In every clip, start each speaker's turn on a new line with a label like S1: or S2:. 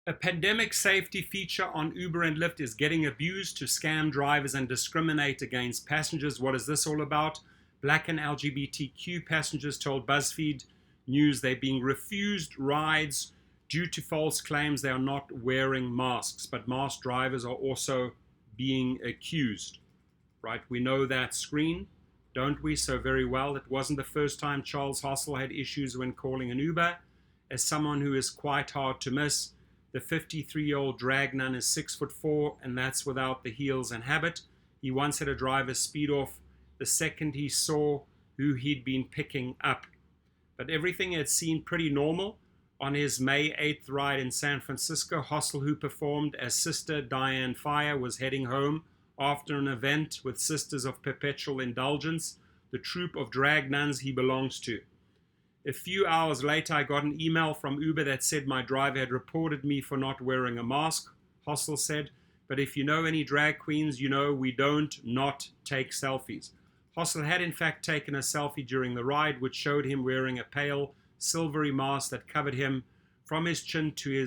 S1: A pandemic safety feature on Uber and Lyft is getting abused to scam drivers and discriminate against passengers. What is this all about? Black and LGBTQ passengers told BuzzFeed News they're being refused rides due to false claims they are not wearing masks. But masked drivers are also being accused. Right? We know that screen, don't we, so very well. It wasn't the first time Charles Hossel had issues when calling an Uber. As someone who is quite hard to miss, the 53-year-old drag nun is 6'4", and that's without the heels and habit. He once had a driver speed off the second he saw who he'd been picking up. But everything had seemed pretty normal. On his May 8th ride in San Francisco, Hossel, who performed as Sister Diane Fire, was heading home after an event with Sisters of Perpetual Indulgence, the troupe of drag nuns he belongs to. A few hours later, I got an email from Uber that said my driver had reported me for not wearing a mask, Hossel said. But if you know any drag queens, you know we don't not take selfies. Hossel had in fact taken a selfie during the ride, which showed him wearing a pale, silvery mask that covered him from his chin to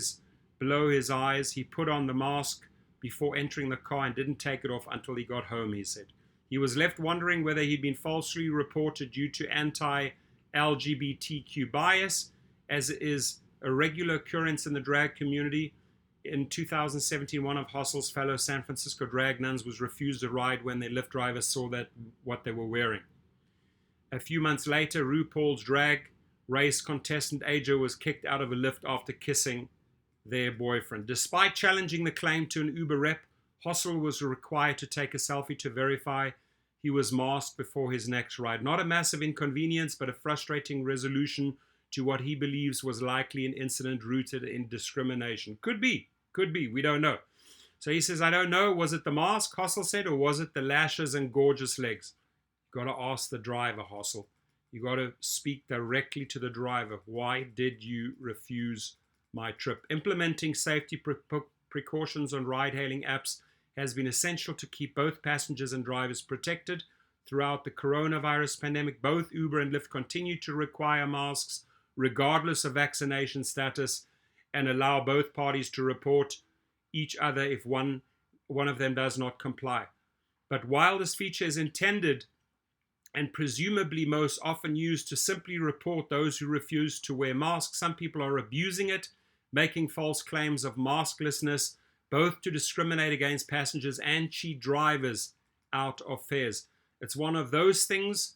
S1: below his eyes. He put on the mask before entering the car and didn't take it off until he got home, he said. He was left wondering whether he'd been falsely reported due to anti-LGBTQ bias, as it is a regular occurrence in the drag community. In 2017, one of Hossel's fellow San Francisco drag nuns was refused a ride when their Lyft driver saw what they were wearing. A few months later, RuPaul's Drag Race contestant Aja was kicked out of a Lyft after kissing their boyfriend. Despite challenging the claim to an Uber rep, Hossel was required to take a selfie to verify he was masked before his next ride. Not a massive inconvenience, but a frustrating resolution to what he believes was likely an incident rooted in discrimination. Could be, we don't know. So he says, I don't know, was it the mask, Hossel said, or was it the lashes and gorgeous legs? You got to ask the driver, Hossel. You got to speak directly to the driver. Why did you refuse my trip? Implementing safety precautions on ride-hailing apps has been essential to keep both passengers and drivers protected. Throughout the coronavirus pandemic, both Uber and Lyft continue to require masks regardless of vaccination status and allow both parties to report each other if one of them does not comply. But while this feature is intended and presumably most often used to simply report those who refuse to wear masks, some people are abusing it, making false claims of masklessness, both to discriminate against passengers and cheat drivers out of fares. It's one of those things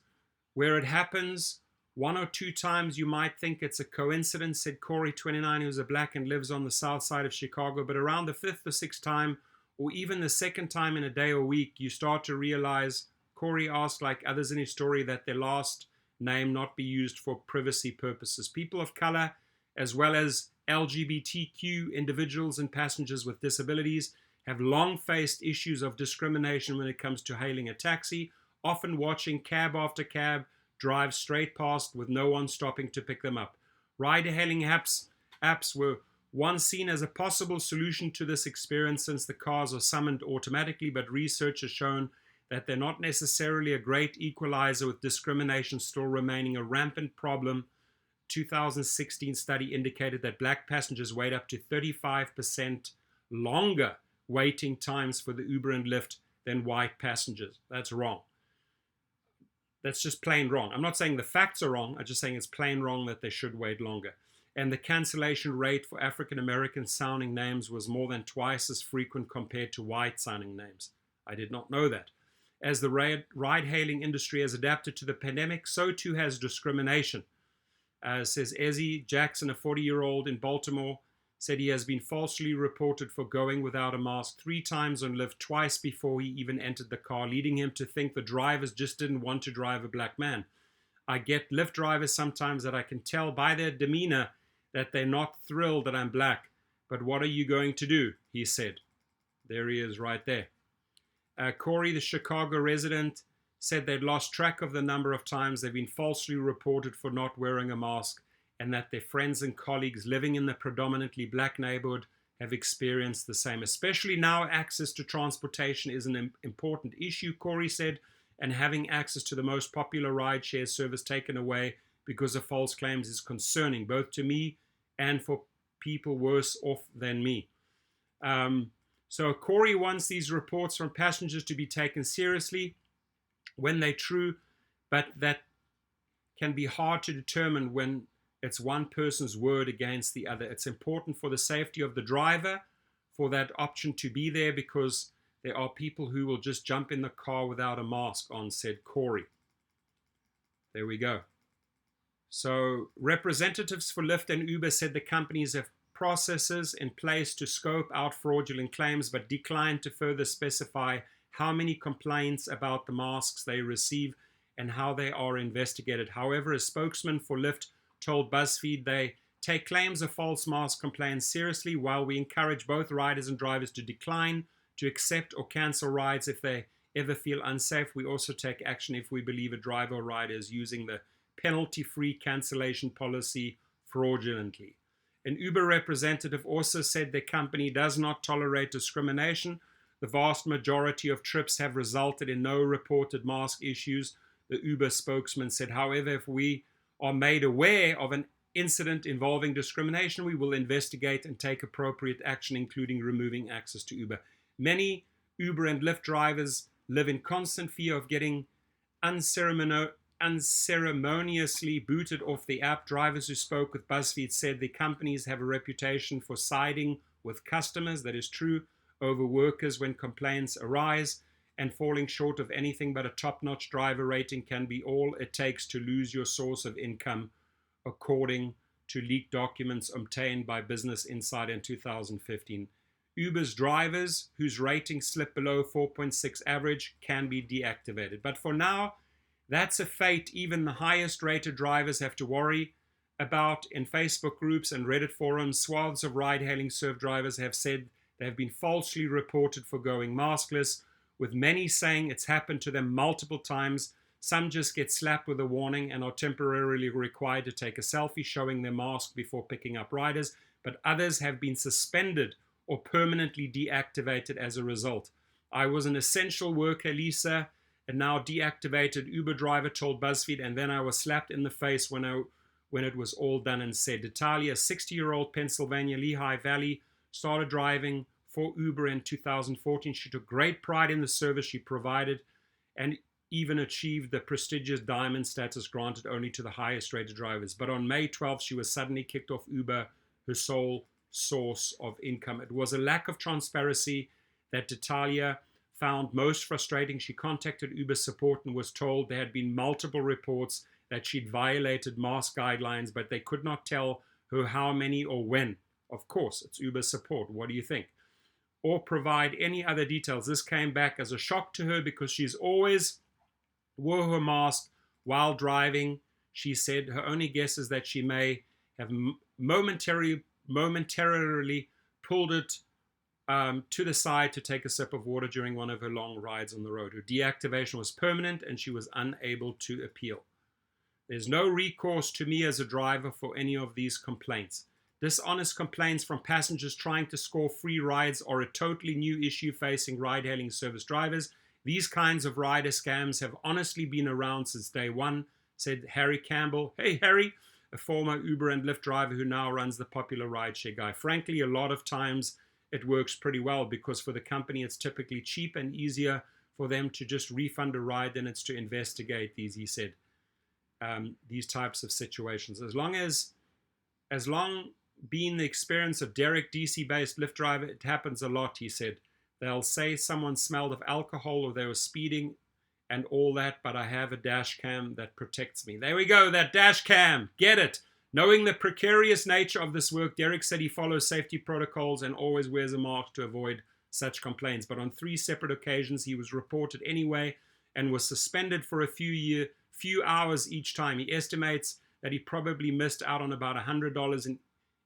S1: where it happens one or two times. You might think it's a coincidence, said Corey, 29, who's a black and lives on the south side of Chicago. But around the fifth or sixth time, or even the second time in a day or week, you start to realize, Corey asked, like others in his story, that their last name not be used for privacy purposes. People of color, as well as LGBTQ individuals and passengers with disabilities, have long faced issues of discrimination when it comes to hailing a taxi, often watching cab after cab drive straight past with no one stopping to pick them up. Ride-hailing apps were once seen as a possible solution to this experience since the cars are summoned automatically, but research has shown that they're not necessarily a great equalizer, with discrimination still remaining a rampant problem. 2016 study indicated that black passengers wait up to 35% longer waiting times for the Uber and Lyft than white passengers. That's wrong. That's just plain wrong. I'm not saying the facts are wrong. I'm just saying it's plain wrong that they should wait longer. And the cancellation rate for African American sounding names was more than twice as frequent compared to white sounding names. I did not know that. As the ride-hailing industry has adapted to the pandemic, so too has discrimination. Says Ezzy Jackson, a 40-year-old in Baltimore, said he has been falsely reported for going without a mask 3 times on Lyft, twice before he even entered the car, leading him to think the drivers just didn't want to drive a black man. I get Lyft drivers sometimes that I can tell by their demeanor that they're not thrilled that I'm black. But what are you going to do? He said. There he is right there. Corey, the Chicago resident, said they'd lost track of the number of times they've been falsely reported for not wearing a mask, and that their friends and colleagues living in the predominantly black neighborhood have experienced the same. Especially now, access to transportation is an important issue, Corey said, and having access to the most popular rideshare service taken away because of false claims is concerning, both to me and for people worse off than me. So Corey wants these reports from passengers to be taken seriously when they're true, but that can be hard to determine when it's one person's word against the other. It's important for the safety of the driver for that option to be there, because there are people who will just jump in the car without a mask on, said Corey. There we go. So representatives for Lyft and Uber said the companies have processes in place to scope out fraudulent claims, but declined to further specify how many complaints about the masks they receive and how they are investigated. However, a spokesman for Lyft told BuzzFeed they take claims of false mask complaints seriously, while we encourage both riders and drivers to decline to accept or cancel rides if they ever feel unsafe. We also take action if we believe a driver or rider is using the penalty-free cancellation policy fraudulently. An Uber representative also said their company does not tolerate discrimination. The vast majority of trips have resulted in no reported mask issues, the Uber spokesman said. However, if we are made aware of an incident involving discrimination, we will investigate and take appropriate action, including removing access to Uber. Many Uber and Lyft drivers live in constant fear of getting unceremoniously booted off the app. Drivers who spoke with BuzzFeed said the companies have a reputation for siding with customers, that is true, over workers when complaints arise, and falling short of anything but a top-notch driver rating can be all it takes to lose your source of income, according to leaked documents obtained by Business Insider in 2015. Uber's drivers whose ratings slip below 4.6 average can be deactivated. But for now, that's a fate even the highest rated drivers have to worry about. In Facebook groups and Reddit forums, swaths of ride-hailing serve drivers have said they have been falsely reported for going maskless, with many saying it's happened to them multiple times. Some just get slapped with a warning and are temporarily required to take a selfie showing their mask before picking up riders, but others have been suspended or permanently deactivated as a result. I was an essential worker, Lisa, a now deactivated Uber driver, told BuzzFeed, and then I was slapped in the face when it was all done and said. Natalia, a 60-year-old Pennsylvania Lehigh Valley, started driving for Uber in 2014. She took great pride in the service she provided and even achieved the prestigious diamond status granted only to the highest rated drivers. But on May 12th, she was suddenly kicked off Uber, her sole source of income. It was a lack of transparency that Natalia found most frustrating. She contacted Uber support and was told there had been multiple reports that she'd violated mask guidelines, but they could not tell her how many or when. Of course, it's Uber support. What do you think? Or provide any other details. This came back as a shock to her because she's always wore her mask while driving. She said her only guess is that she may have momentarily pulled it to the side to take a sip of water during one of her long rides on the road. Her deactivation was permanent and she was unable to appeal. There's no recourse to me as a driver for any of these complaints. Dishonest complaints from passengers trying to score free rides are a totally new issue facing ride-hailing service drivers. These kinds of rider scams have honestly been around since day one, said Harry Campbell. Hey, Harry, a former Uber and Lyft driver who now runs the popular Rideshare Guy. Frankly, a lot of times it works pretty well because for the company it's typically cheap and easier for them to just refund a ride than it's to investigate these, he said, these types of situations. As long being the experience of Derek, DC-based Lyft driver, it happens a lot, he said. They'll say someone smelled of alcohol or they were speeding and all that, but I have a dash cam that protects me. There we go, that dash cam. Get it. Knowing the precarious nature of this work, Derek said he follows safety protocols and always wears a mask to avoid such complaints. But on 3 separate occasions, he was reported anyway and was suspended for a few hours each time. He estimates that he probably missed out on about $100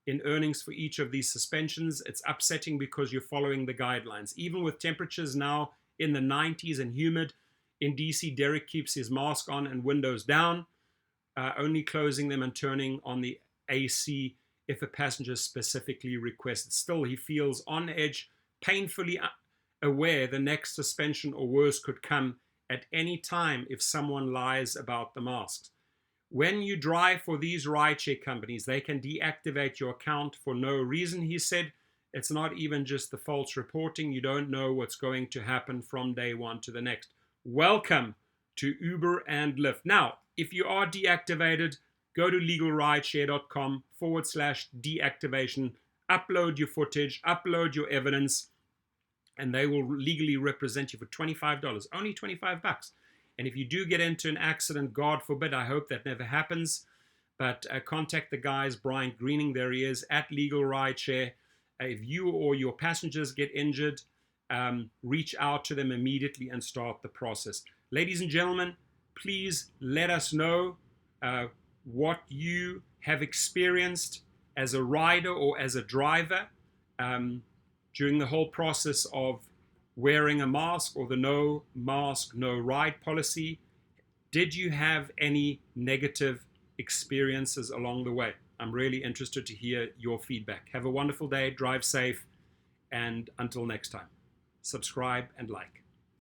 S1: in earnings for each of these suspensions. It's upsetting because you're following the guidelines. Even with temperatures now in the 90s and humid in DC, Derek keeps his mask on and windows down, only closing them and turning on the AC if a passenger specifically requests. Still, he feels on edge, painfully aware the next suspension or worse could come at any time if someone lies about the masks. When you drive for these rideshare companies, they can deactivate your account for no reason, he said. It's not even just the false reporting. You don't know what's going to happen from day one to the next. Welcome to Uber and Lyft. Now, if you are deactivated, go to legalrideshare.com/deactivation, upload your footage, upload your evidence, and they will legally represent you for $25, only $25. And if you do get into an accident, God forbid, I hope that never happens, but contact the guys, Brian Greening, there he is, at Legal Rideshare. If you or your passengers get injured, reach out to them immediately and start the process. Ladies and gentlemen, please let us know what you have experienced as a rider or as a driver during the whole process of wearing a mask or the no mask, no ride policy. Did you have any negative experiences along the way? I'm really interested to hear your feedback. Have a wonderful day, drive safe, and until next time, subscribe and like.